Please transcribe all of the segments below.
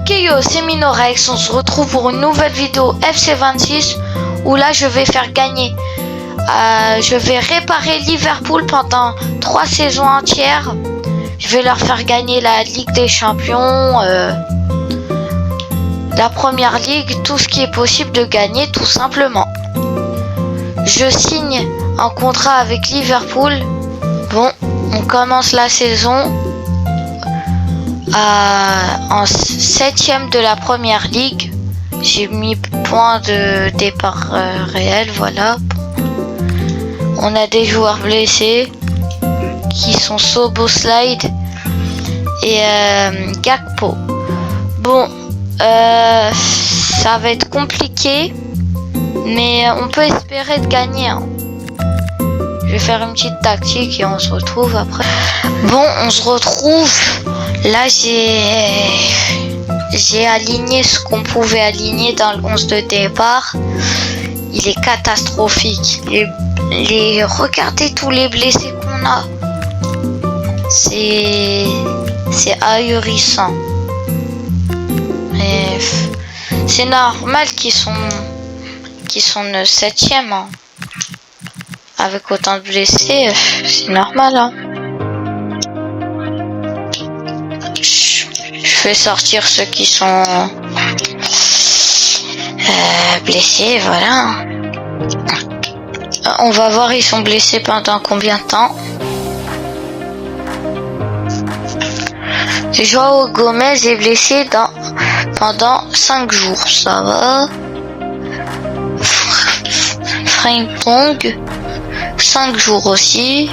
Ok yo, c'est Minorex, on se retrouve pour une nouvelle vidéo FC26 où là je vais faire gagner. Je vais réparer Liverpool pendant 3 saisons entières. Je vais leur faire gagner la Ligue des Champions, la Première Ligue, tout ce qui est possible de gagner tout simplement. Je signe un contrat avec Liverpool. Bon, on commence la saison en 7ème de la Première Ligue. J'ai mis point de départ réel, voilà. On a des joueurs blessés qui sont Szoboszlai et Gakpo. Bon, ça va être compliqué, mais on peut espérer de gagner. Je vais faire une petite tactique et on se retrouve après. Bon, on se retrouve. Là, j'ai aligné ce qu'on pouvait aligner dans le 11 de départ. Il est catastrophique. Regardez tous les blessés qu'on a. C'est ahurissant. Mais c'est normal qu'ils sont 7ème. Hein. Avec autant de blessés, c'est normal. Hein. Je vais sortir ceux qui sont blessés, voilà. On va voir, ils sont blessés pendant combien de temps. Joao Gomez est blessé pendant 5 jours, ça va. Frimpong, 5 jours aussi.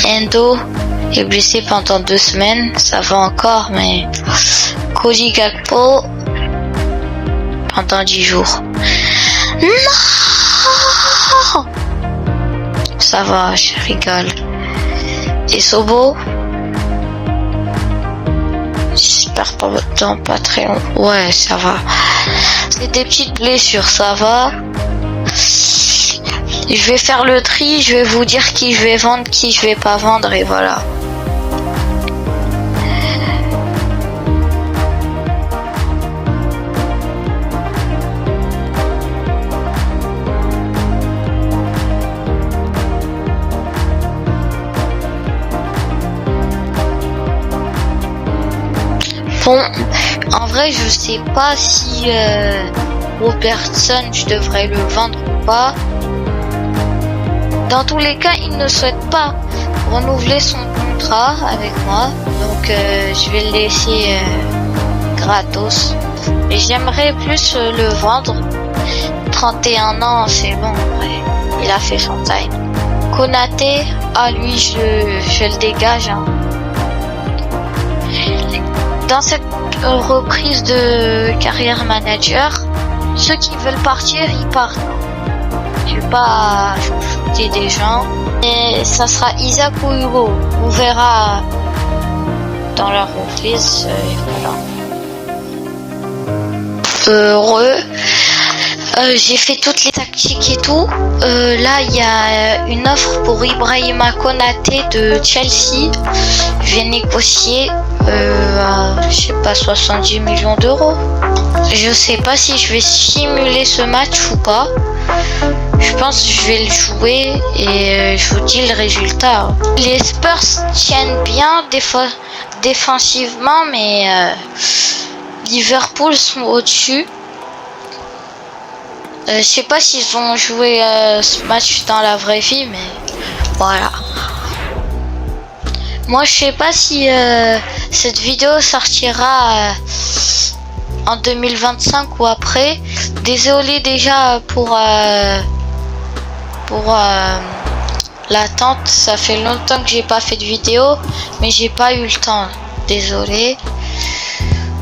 Endo est blessé pendant 2 semaines, ça va encore, mais Cody Gakpo pendant 10 jours. Non, ça va, je rigole. Et Sobo, j'espère pas très long. Ouais, ça va. C'est des petites blessures, ça va. Je vais faire le tri, je vais vous dire qui je vais vendre, qui je vais pas vendre, et voilà. Bon, en vrai, je sais pas si Robertson, je devrais le vendre ou pas. Dans tous les cas, il ne souhaite pas renouveler son contrat avec moi, donc je vais le laisser gratos. Et j'aimerais plus le vendre. 31 ans, c'est bon, après. Il a fait son time. Konaté, lui, je le dégage. Hein. Dans cette reprise de carrière manager, ceux qui veulent partir, ils partent. Je vais pas shooter des gens. Et ça sera Isaac ou Hugo. On verra dans leur reprise. Voilà. J'ai fait toutes les tactiques et tout. Là, il y a une offre pour Ibrahima Konaté de Chelsea. Je vais négocier à, je sais pas, 70 millions d'euros. Je sais pas si je vais simuler ce match ou pas. Je pense que je vais le jouer et je vous dis le résultat. Les Spurs tiennent bien défensivement, mais Liverpool sont au-dessus. Je sais pas s'ils ont joué ce match dans la vraie vie, mais voilà. Moi, je sais pas si cette vidéo sortira en 2025 ou après. Désolé déjà pour l'attente. Ça fait longtemps que j'ai pas fait de vidéo, mais j'ai pas eu le temps. Désolé.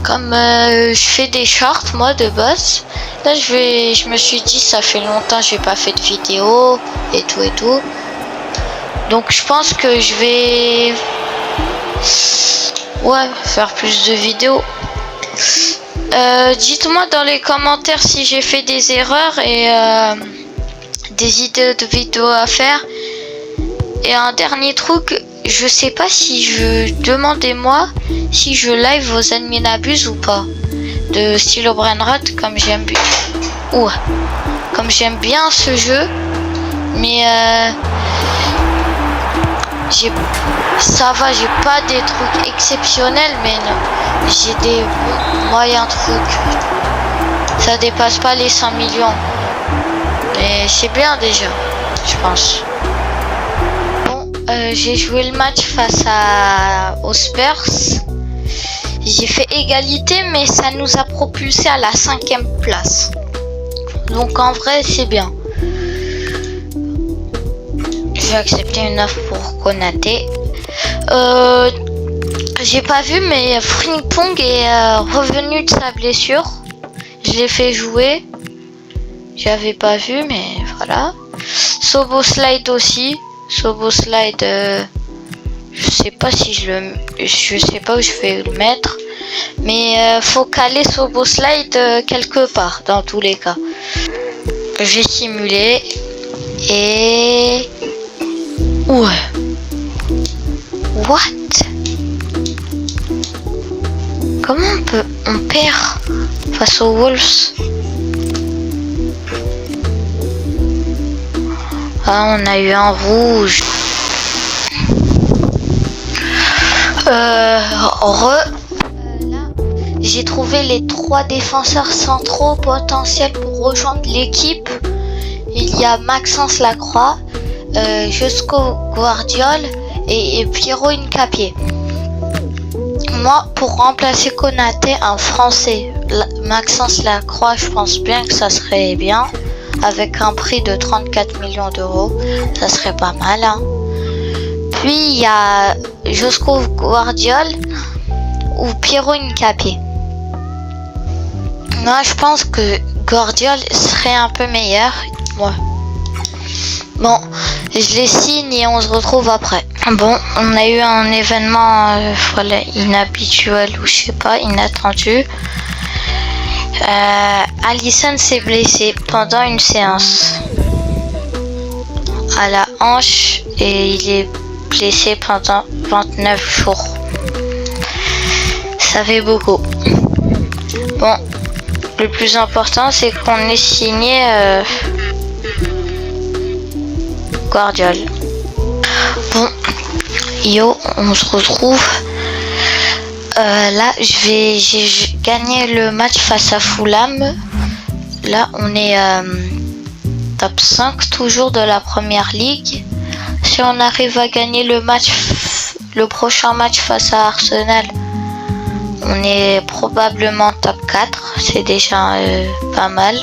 Comme je fais des shorts moi de base, là je me suis dit ça fait longtemps que j'ai pas fait de vidéo et tout. Donc je pense que je vais faire plus de vidéos. Dites-moi dans les commentaires si j'ai fait des erreurs et des idées de vidéos à faire. Et un dernier truc, je sais pas si demandez-moi si je live vos ennemis n'abusent ou pas. De Stylo Brainrot, comme j'aime bien. Comme j'aime bien ce jeu. Mais ça va, j'ai pas des trucs exceptionnels, mais non, j'ai des moyens trucs. Ça dépasse pas les 100 millions. Mais c'est bien déjà, je pense. Bon, j'ai joué le match face aux Spurs. J'ai fait égalité, mais ça nous a propulsé à la 5e place. Donc en vrai, c'est bien. Je vais accepter une offre pour Konaté. J'ai pas vu, mais Frimpong est revenu de sa blessure. Je l'ai fait jouer. J'avais pas vu, mais voilà. Soboslide aussi. Soboslide, je sais pas si je sais pas où je vais le mettre. Mais faut caler Soboslide quelque part, dans tous les cas. J'ai simulé. Et... ouais. What? Comment on perd face aux Wolves? Ah, on a eu un rouge. Là, j'ai trouvé les 3 défenseurs centraux potentiels pour rejoindre l'équipe. Il y a Maxence Lacroix, Josko Guardiol et Piero Hincapié. Moi, pour remplacer Konaté, un Français, Maxence Lacroix, je pense bien que ça serait bien. Avec un prix de 34 millions d'euros, ça serait pas mal. Hein. Puis, il y a Josko Guardiol ou Piero Hincapié. Moi, je pense que Guardiol serait un peu meilleur. Ouais. Bon, je les signe et on se retrouve après. Bon, on a eu un événement voilà, inhabituel ou je sais pas, inattendu. Alisson s'est blessé pendant une séance à la hanche et il est blessé pendant 29 jours. Ça fait beaucoup. Bon, le plus important c'est qu'on ait signé Guardiol. Bon, yo, on se retrouve. Là, j'ai gagné le match face à Fulham. Là, on est top 5 toujours de la première ligue. Si on arrive à gagner le prochain match face à Arsenal, on est probablement top 4. C'est déjà pas mal.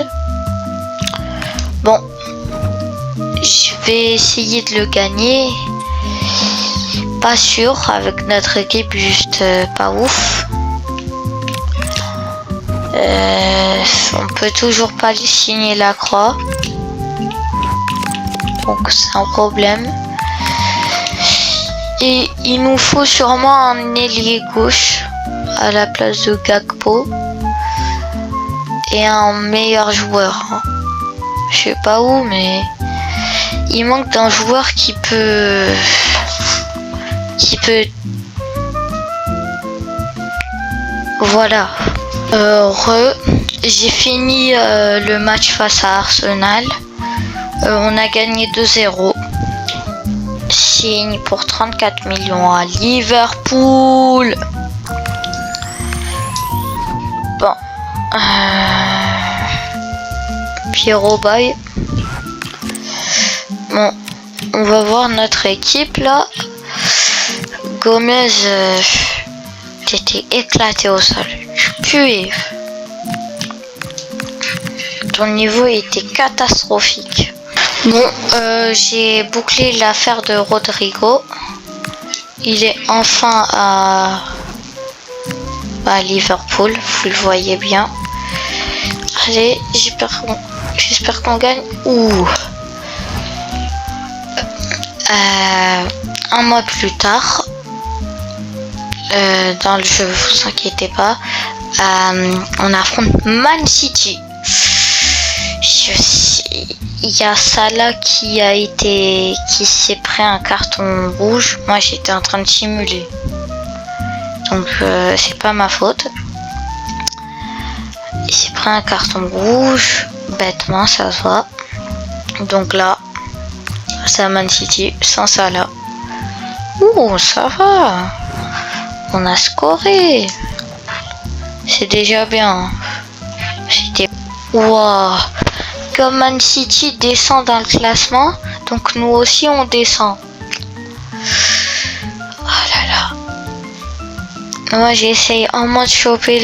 Bon, je vais essayer de le gagner. Pas sûr avec notre équipe, juste pas ouf. On peut toujours pas lui signer la croix, donc c'est un problème. Et il nous faut sûrement un ailier gauche à la place de Gakpo et un meilleur joueur. Hein. Je sais pas où, mais il manque d'un joueur qui peut voilà. J'ai fini le match face à Arsenal. On a gagné 2-0. Signe pour 34 millions à Liverpool. Bon. Piero Boy. Bon. On va voir notre équipe là. Gomez, t'étais éclaté au sol. Tu puais. Ton niveau était catastrophique. Bon, j'ai bouclé l'affaire de Rodrigo. Il est enfin à Liverpool. Vous le voyez bien. Allez, j'espère qu'on gagne. Ouh. Un mois plus tard. Dans le jeu, vous inquiétez pas, on affronte Man City. il y a Salah qui s'est pris un carton rouge. Moi j'étais en train de simuler. Donc c'est pas ma faute. Il s'est pris un carton rouge. Bêtement, ça se voit. Donc là, c'est Man City sans Salah. Ouh, ça va. On a scoré. C'est déjà bien. C'était... Wow. Comme Man City descend dans le classement, donc nous aussi on descend. Oh là là. Moi j'ai essayé au moins de choper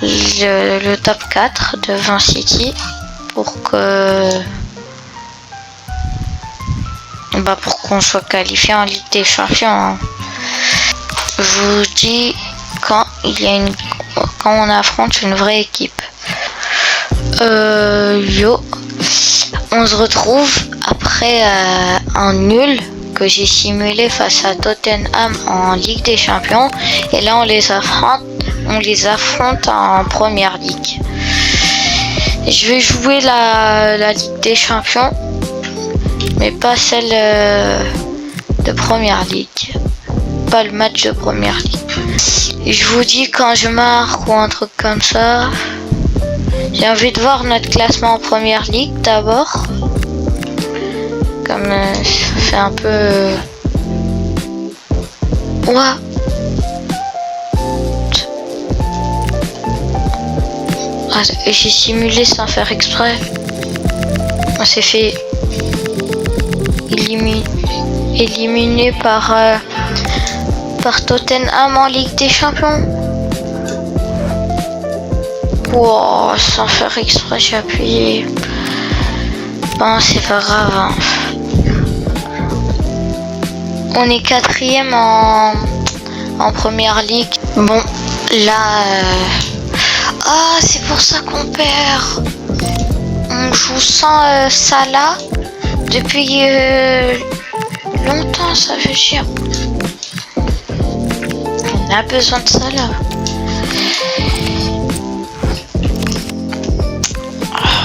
le top 4 devant City pour qu'on soit qualifié en Ligue des Champions. Je vous dis quand on affronte une vraie équipe. On se retrouve après un nul que j'ai simulé face à Tottenham en Ligue des Champions, et là on les affronte en Première Ligue. Je vais jouer la Ligue des Champions, mais pas celle de Première Ligue, pas le match de Première Ligue. Et je vous dis quand je marque ou un truc comme ça. J'ai envie de voir notre classement en Première Ligue d'abord. Comme ça fait un peu... Ouah. Ah, j'ai simulé sans faire exprès. On s'est fait éliminer par Tottenham en Ligue des Champions. Wow, sans faire exprès, j'ai appuyé. Bon, c'est pas grave. Hein. On est 4e en Première Ligue. Bon, là... Ah, c'est pour ça qu'on perd. On joue sans Salah depuis longtemps, ça veut dire. On a besoin de Salah.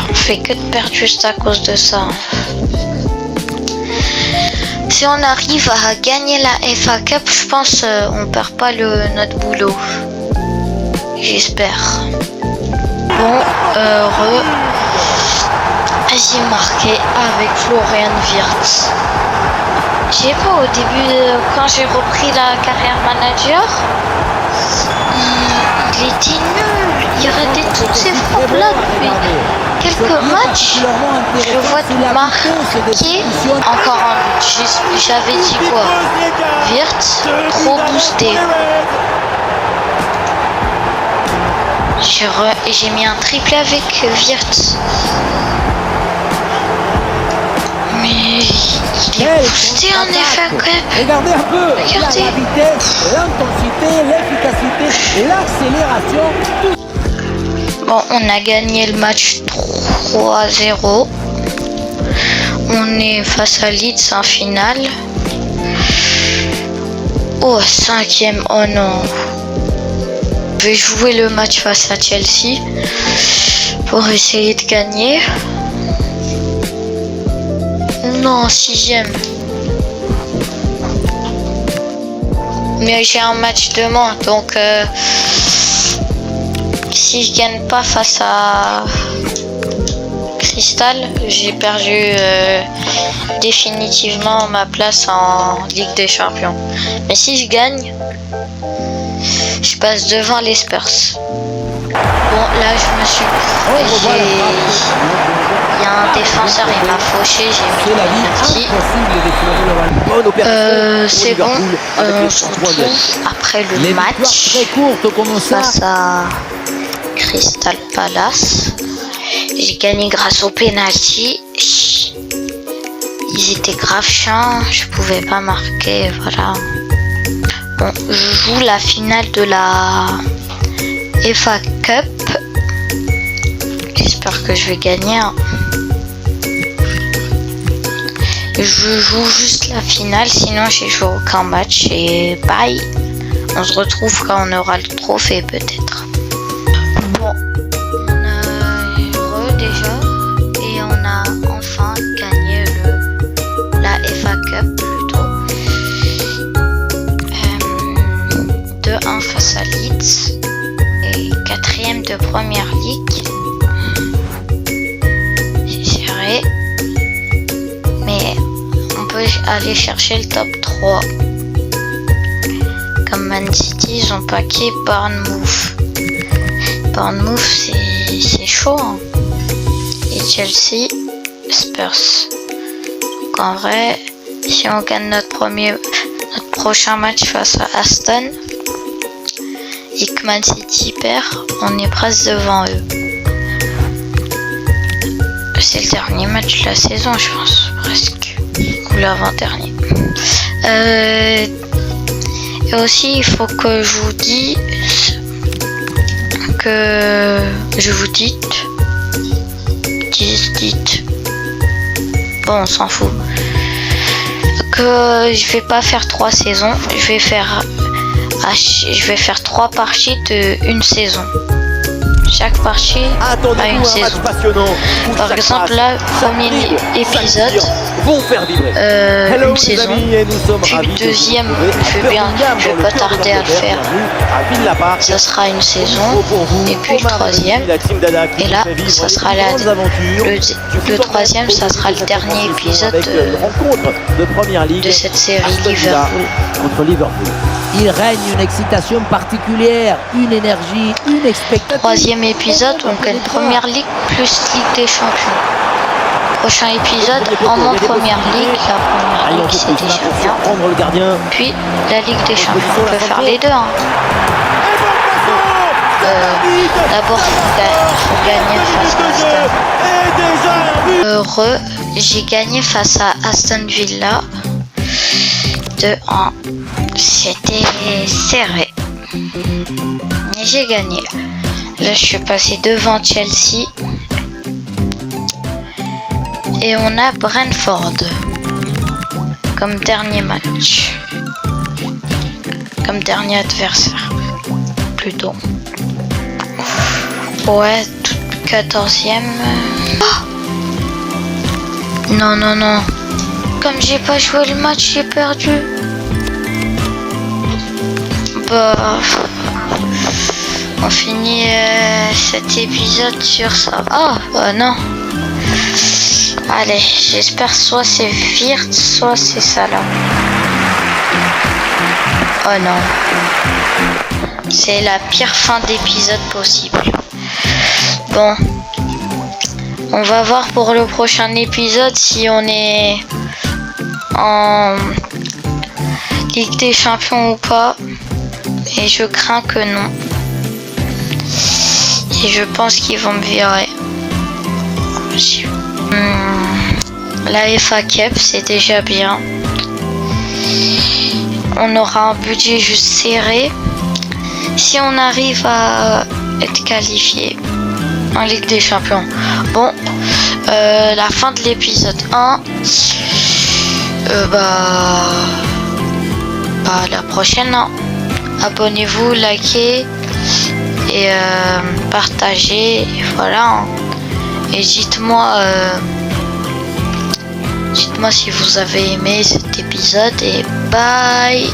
On fait que de perdre juste à cause de ça. Si on arrive à gagner la FA Cup, je pense on perd pas notre boulot. J'espère. Bon, j'ai marqué avec Florian Wirtz. J'ai pas au début, quand j'ai repris la carrière manager, il était nul. Il ratait toutes ses frappes là depuis quelques matchs. Je le vois marquer encore un but. J'avais dit quoi? Wirtz, trop boosté. J'ai mis un triplé avec Wirtz. Mais il est boosté en FA Cup. Regardez un peu. Regardez. La vitesse, l'intensité, l'efficacité, l'accélération. Bon, on a gagné le match 3-0. On est face à Leeds en finale. Oh, 5e, oh non. Je vais jouer le match face à Chelsea pour essayer de gagner. Non, 6e. Mais j'ai un match de moins, donc si je gagne pas face à Crystal, j'ai perdu définitivement ma place en Ligue des Champions. Mais si je gagne, je passe devant les Spurs. Bon, là je me suis... Il y a un défenseur, il m'a fauché, j'ai mis le penalty. C'est bon, on se retrouve après le match face à Crystal Palace. J'ai gagné grâce au penalty. Ils étaient grave chiants, je pouvais pas marquer, voilà. Bon, je joue la finale de la FA Cup. J'espère que je vais gagner. Hein. Je joue juste la finale, sinon j'ai joué aucun match et bye. On se retrouve quand on aura le trophée peut-être. Bon, on a déjà. 1 face à Leeds et 4e de Première Ligue. C'est serré, mais on peut aller chercher le top 3. Comme Man City, ils ont paqué Bournemouth. Bournemouth, c'est chaud. Hein. Et Chelsea, Spurs. Donc en vrai, si on gagne notre prochain match face à Aston et que Man City perd, on est presque devant eux. C'est le dernier match de la saison, je pense, presque. Ou l'avant-dernier. Et aussi, il faut que je vous dise que dites. Bon, on s'en fout. Que je vais pas faire 3 saisons. Je vais faire 3 parties de une saison. Chaque partie a une saison. Par exemple, là, premier épisode, une saison. Puis le deuxième, je vais pas tarder à le faire. Ça sera une saison. Et puis le troisième. Et là, ça sera le troisième, ça sera le dernier épisode de cette série Liverpool. Contre Liverpool. Il règne une excitation particulière, une énergie, une expectative. Troisième épisode, on gagne Première Ligue plus Ligue des Champions. Prochain épisode, en Première Ligue. La Première Ligue, c'est déjà bien. Puis la Ligue des Champions. On peut faire les deux. Hein. D'abord, faut gagner face à Aston. J'ai gagné face à Aston Villa 2-1. C'était serré. Mais j'ai gagné. Là, je suis passé devant Chelsea. Et on a Brentford comme dernier match. Comme dernier adversaire. Plutôt. Ouais, 14e. Oh non. Comme j'ai pas joué le match, j'ai perdu. Bah, on finit cet épisode sur ça. Oh, non. Allez, j'espère soit c'est Wirtz, soit c'est Salah. Oh non. C'est la pire fin d'épisode possible. Bon. On va voir pour le prochain épisode si on est en Ligue des Champions ou pas. Et je crains que non. Et je pense qu'ils vont me virer. La FA Cup, c'est déjà bien. On aura un budget juste serré. Si on arrive à être qualifié en Ligue des Champions. Bon, la fin de l'épisode 1. La prochaine, hein. Abonnez-vous, likez et partagez. Et voilà. Et dites-moi si vous avez aimé cet épisode et bye.